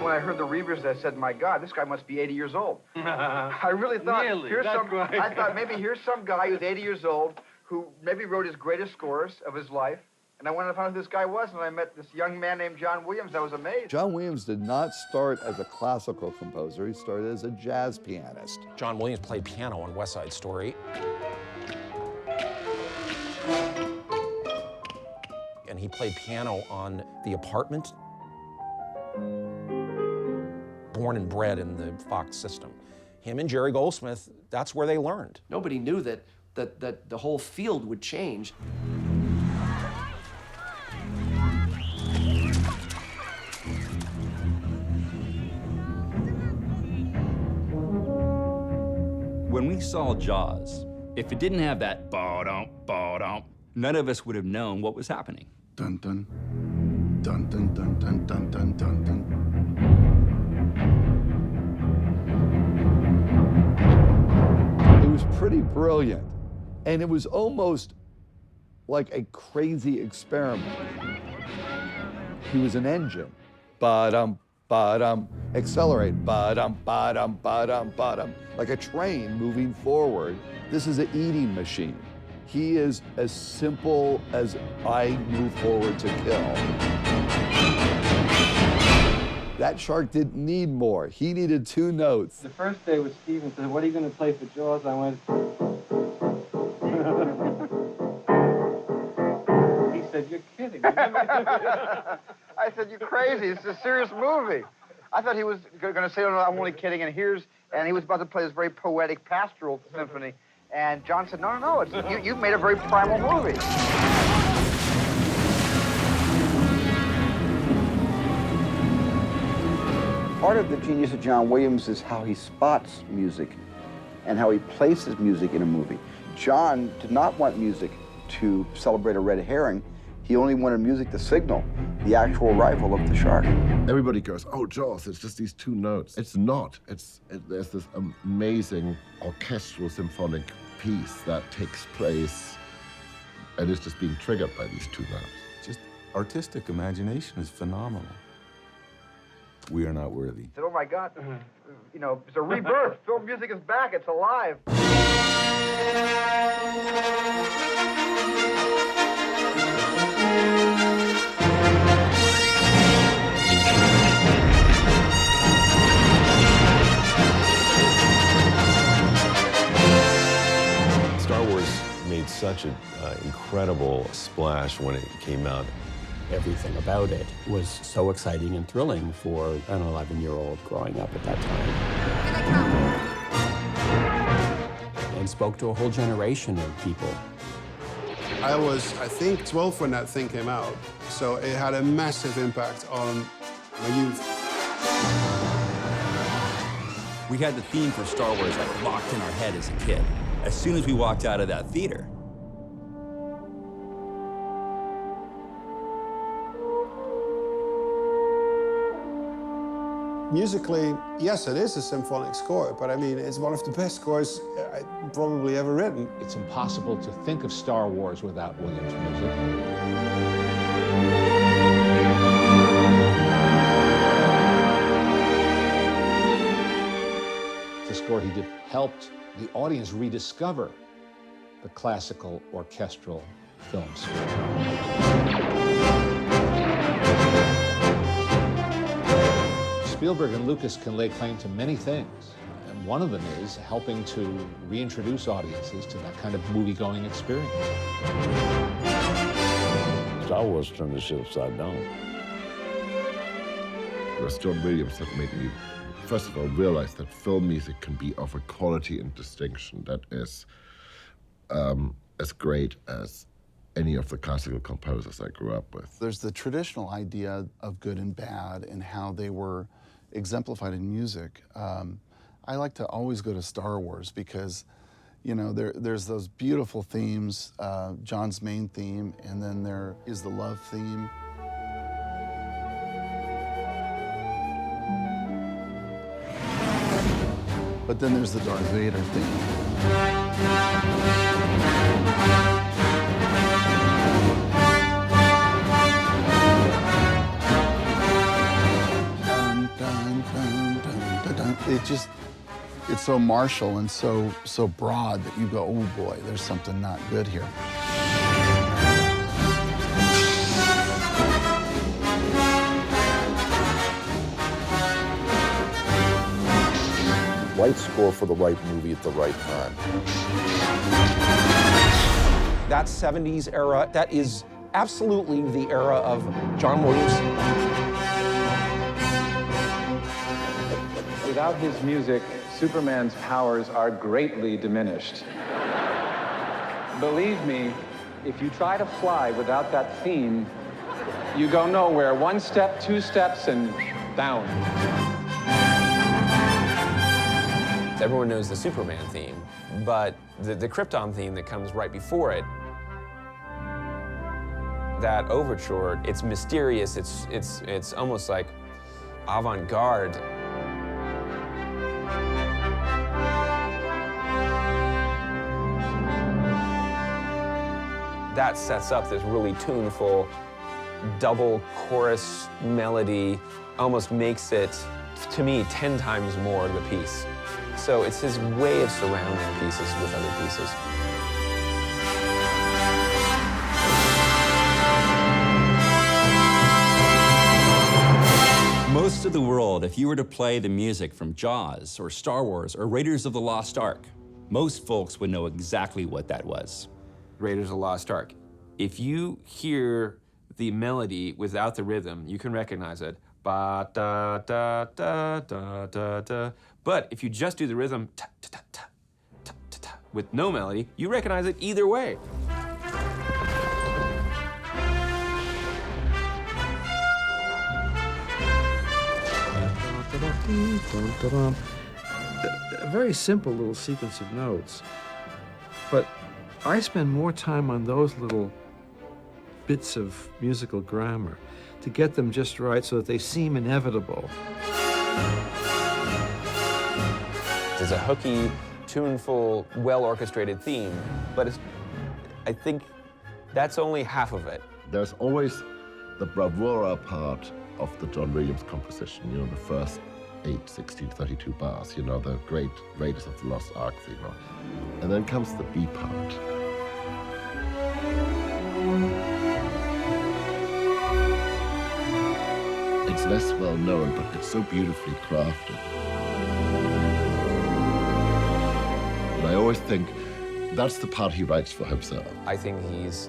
when I heard the Reavers, I said, my God, this guy must be 80 years old. I really thought, I thought maybe here's some guy who's 80 years old who maybe wrote his greatest scores of his life. And I wanted to find out who this guy was, and I met this young man named John Williams. I was amazed. John Williams did not start as a classical composer. He started as a jazz pianist. John Williams played piano on West Side Story. And he played piano on The Apartment. Born and bred in the Fox system. Him and Jerry Goldsmith, that's where they learned. Nobody knew that the whole field would change. When we saw Jaws, if it didn't have that ba-dum, ba-dum, none of us would have known what was happening. Dun dun. Dun dun dun dun dun dun dun dun. It was pretty brilliant. And it was almost like a crazy experiment. He was an engine. Ba-dum, ba-dum, accelerate, ba-dum, ba-dum, ba-dum, ba-dum. Like a train moving forward. This is an eating machine. He is as simple as I move forward to kill. That shark didn't need more. He needed 2 notes. The first day with Steven said, what are you going to play for Jaws? I went... He said, you're kidding. I said, you're crazy. It's a serious movie. I thought he was going to say, oh, no, I'm only kidding. And he was about to play this very poetic pastoral symphony. And John said, no, no, no. You made a very primal movie. Part of the genius of John Williams is how he spots music and how he places music in a movie. John did not want music to celebrate a red herring. He only wanted music to signal the actual arrival of the shark. Everybody goes, oh, Jaws, it's just these 2 notes. It's not. There's this amazing orchestral symphonic piece that takes place and is just being triggered by these 2 notes. Just artistic imagination is phenomenal. We are not worthy. I said, oh, my God. You know, it's a rebirth. Film music is back. It's alive. Star Wars made such an incredible splash when it came out. Everything about it was so exciting and thrilling for an 11-year-old growing up at that time. And spoke to a whole generation of people. I was, I think, 12 when that thing came out, so it had a massive impact on my youth. We had the theme for Star Wars like locked in our head as a kid. As soon as we walked out of that theater, musically, yes, it is a symphonic score, but I mean, it's one of the best scores probably ever written. It's impossible to think of Star Wars without Williams' music. The score he did helped the audience rediscover the classical orchestral film score. Spielberg and Lucas can lay claim to many things, and one of them is helping to reintroduce audiences to that kind of movie-going experience. Star Wars turned the shit upside down. It was John Williams that made me, first of all, realize that film music can be of a quality and distinction that is as great as any of the classical composers I grew up with. There's the traditional idea of good and bad and how they were exemplified in music. I like to always go to Star Wars because, you know, there's those beautiful themes, John's main theme, and then there is the love theme. But then there's the Darth Vader theme. Dun, dun, it's so martial and so broad that you go, oh boy, there's something not good here. Right score for the right movie at the right time. That 70s era, that is absolutely the era of John Williams. Without his music, Superman's powers are greatly diminished. Believe me, if you try to fly without that theme, you go nowhere. 1 step, 2 steps, and down. Everyone knows the Superman theme, but the Krypton theme that comes right before it, that overture, it's mysterious, it's almost like avant-garde. That sets up this really tuneful double chorus melody, almost makes it, to me, 10 times more the piece. So it's his way of surrounding pieces with other pieces. Most of the world, if you were to play the music from Jaws or Star Wars or Raiders of the Lost Ark, most folks would know exactly what that was. Raiders of the Lost Ark. If you hear the melody without the rhythm, you can recognize it. Ba da da da da da da. But if you just do the rhythm ta ta ta ta ta ta ta with no melody, you recognize it either way. A very simple little sequence of notes, but I spend more time on those little bits of musical grammar to get them just right so that they seem inevitable. There's a hooky, tuneful, well-orchestrated theme, but I think that's only half of it. There's always the bravura part of the John Williams composition, you know, the first 8, 16, 32 bars, you know, the great Raiders of the Lost Ark theme. And then comes the B part. It's less well known, but it's so beautifully crafted. And I always think that's the part he writes for himself. I think he's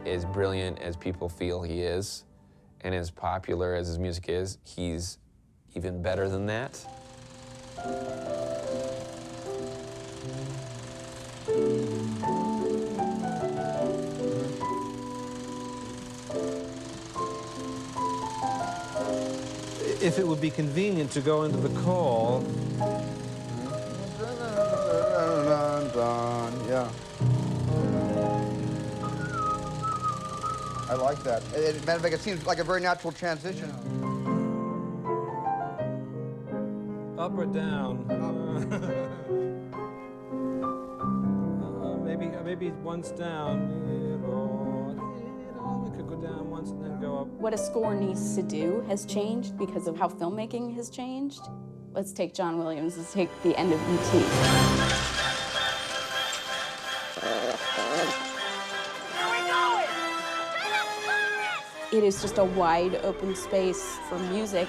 as brilliant as people feel he is, and as popular as his music is, he's even better than that. If it would be convenient to go into the call. Yeah. I like that. Matter of fact, it seems like a very natural transition. Up or down? Maybe once down. We could go down once and then go up. What a score needs to do has changed because of how filmmaking has changed. Let's take John Williams, let's take the end of E.T. It is just a wide open space for music.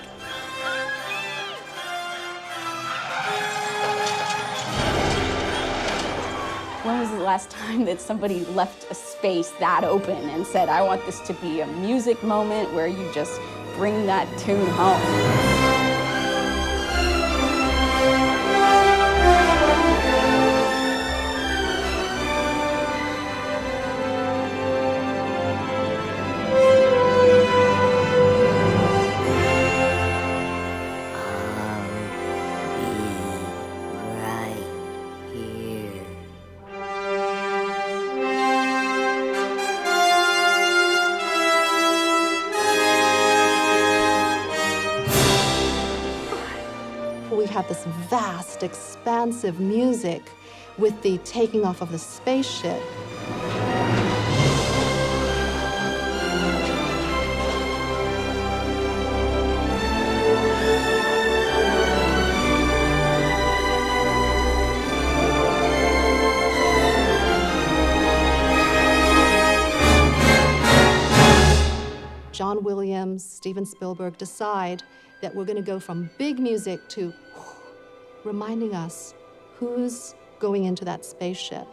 When was the last time that somebody left a space that open and said, I want this to be a music moment where you just bring that tune home? We have this vast, expansive music with the taking off of the spaceship. John Williams, Steven Spielberg decide that we're going to go from big music to reminding us who's going into that spaceship.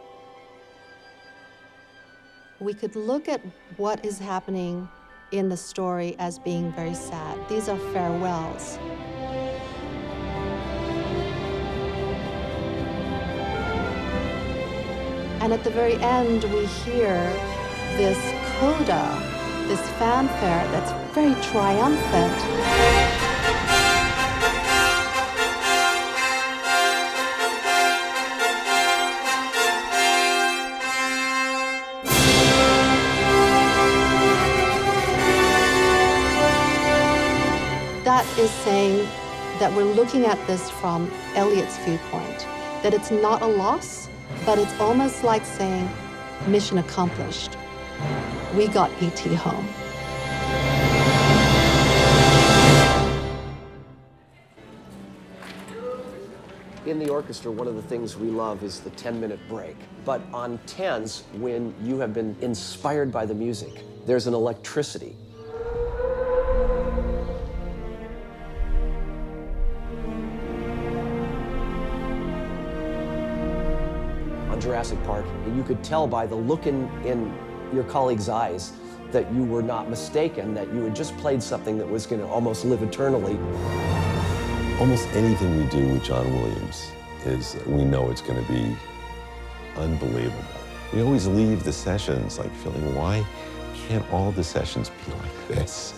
We could look at what is happening in the story as being very sad. These are farewells. And at the very end, we hear this coda, this fanfare that's very triumphant. That is saying that we're looking at this from Elliot's viewpoint, that it's not a loss, but it's almost like saying, mission accomplished. We got E.T. home. In the orchestra, one of the things we love is the 10-minute break. But on 10s, when you have been inspired by the music, there's an electricity. On Jurassic Park, you could tell by the look in your colleagues' eyes that you were not mistaken, that you had just played something that was going to almost live eternally. Almost anything we do with John Williams is we know it's going to be unbelievable. We always leave the sessions like feeling, why can't all the sessions be like this?